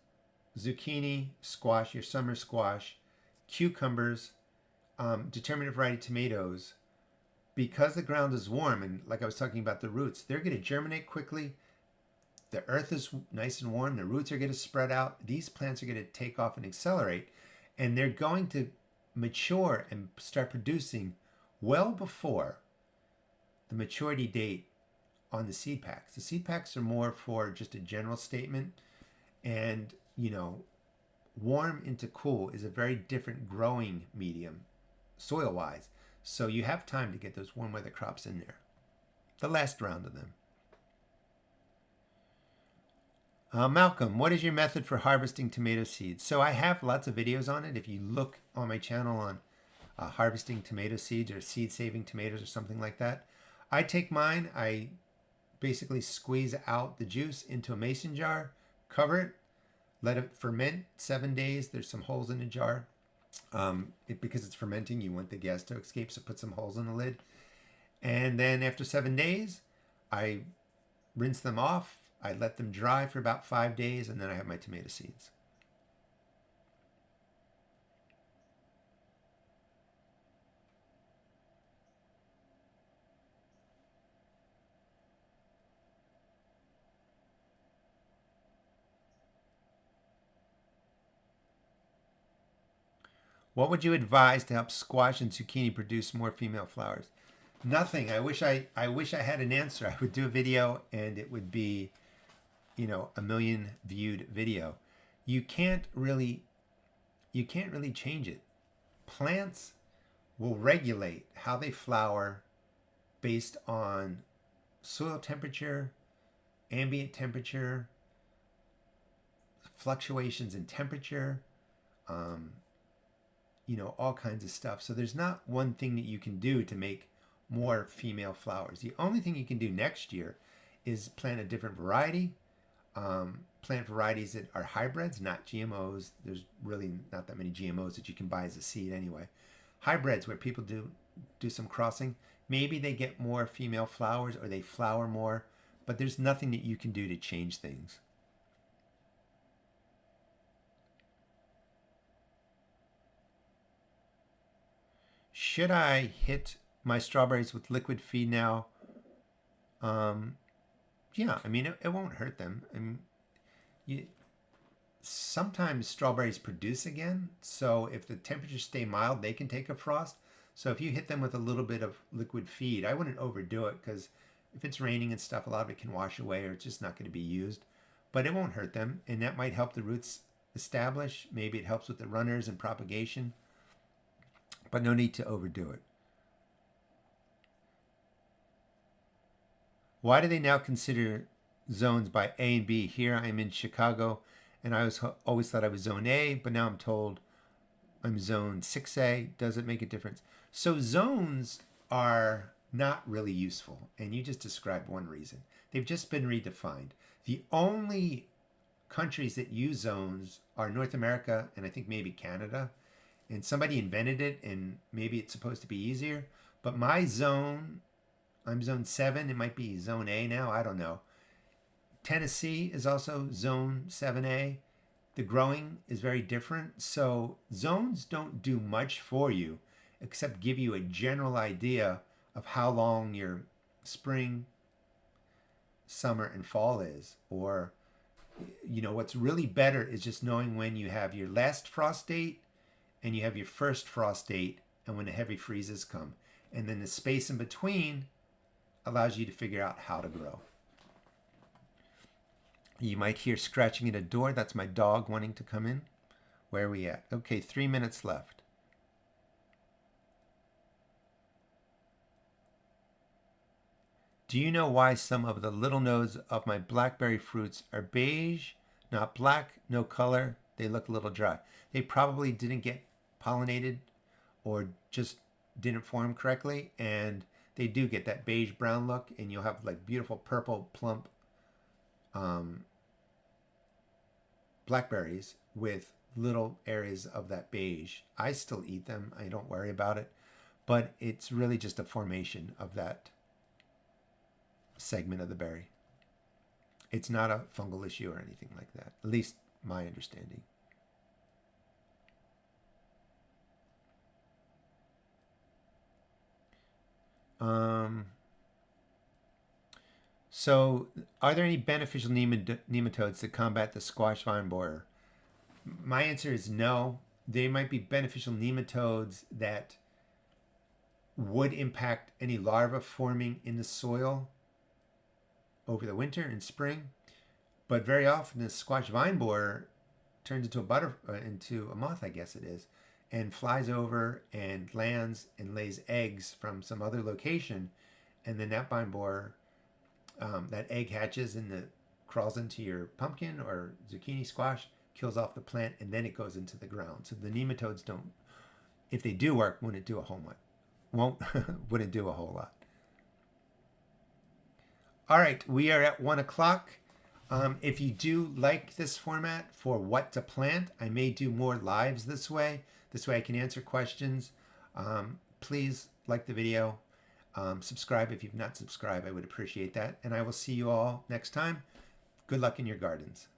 zucchini, squash, your summer squash, cucumbers, determinate variety tomatoes, because the ground is warm, and like I was talking about the roots, they're going to germinate quickly. The earth is nice and warm. The roots are going to spread out. These plants are going to take off and accelerate. And they're going to mature and start producing well before the maturity date on the seed packs. The seed packs are more for just a general statement. And, warm into cool is a very different growing medium, soil-wise. So you have time to get those warm weather crops in there. The last round of them. Malcolm, what is your method for harvesting tomato seeds? So I have lots of videos on it. If you look on my channel on harvesting tomato seeds or seed saving tomatoes or something like that, I take mine, I basically squeeze out the juice into a mason jar, cover it, let it ferment 7 days. There's some holes in the jar. Because it's fermenting, you want the gas to escape, so put some holes in the lid. And then after 7 days, I rinse them off. I let them dry for about 5 days, and then I have my tomato seeds. What would you advise to help squash and zucchini produce more female flowers? Nothing. I wish I had an answer. I would do a video and it would be, you know, a million viewed video. You can't really change it. Plants will regulate how they flower based on soil temperature, ambient temperature, fluctuations in temperature, you know, all kinds of stuff. So there's not one thing that you can do to make more female flowers. The only thing you can do next year is plant a different variety, plant varieties that are hybrids, not GMOs. There's really not that many GMOs that you can buy as a seed anyway. Hybrids where people do some crossing. Maybe they get more female flowers or they flower more, but there's nothing that you can do to change things. Should I hit my strawberries with liquid feed now? Yeah, I mean, it won't hurt them. I mean, sometimes strawberries produce again, so if the temperatures stay mild, they can take a frost. So if you hit them with a little bit of liquid feed, I wouldn't overdo it, because if it's raining and stuff, a lot of it can wash away or it's just not going to be used. But it won't hurt them, and that might help the roots establish. Maybe it helps with the runners and propagation, but no need to overdo it. Why do they now consider zones by A and B? Here I'm in Chicago, and I always thought I was zone A, but now I'm told I'm zone 6A. Does it make a difference? So zones are not really useful, and you just described one reason. They've just been redefined. The only countries that use zones are North America and I think maybe Canada. And somebody invented it, and maybe it's supposed to be easier. But my zone, I'm zone 7. It might be zone A now. I don't know. Tennessee is also zone 7A. The growing is very different. So zones don't do much for you except give you a general idea of how long your spring, summer, and fall is. Or, you know, what's really better is just knowing when you have your last frost date and you have your first frost date, and when the heavy freezes come. And then the space in between allows you to figure out how to grow. You might hear scratching at a door. That's my dog wanting to come in. Where are we at? Okay, 3 minutes left. Do you know why some of the little nodes of my blackberry fruits are beige, not black, no color? They look a little dry. They probably didn't get pollinated or just didn't form correctly, and they do get that beige brown look, and you'll have like beautiful purple plump blackberries with little areas of that beige. I still eat them. I don't worry about it, but it's really just a formation of that segment of the berry. It's not a fungal issue or anything like that, at least my understanding. So are there any beneficial nematodes that combat the squash vine borer? My answer is no. There might be beneficial nematodes that would impact any larvae forming in the soil over the winter and spring, but very often the squash vine borer turns into a moth, I guess it is, and flies over and lands and lays eggs from some other location, and then that vine borer, that egg hatches and crawls into your pumpkin or zucchini squash, kills off the plant, and then it goes into the ground. So the nematodes don't, if they do work, wouldn't do a whole lot. All right, we are at 1 o'clock. If you do like this format for what to plant, I may do more lives this way. This way I can answer questions. Please like the video. Subscribe if you've not subscribed. I would appreciate that. And I will see you all next time. Good luck in your gardens.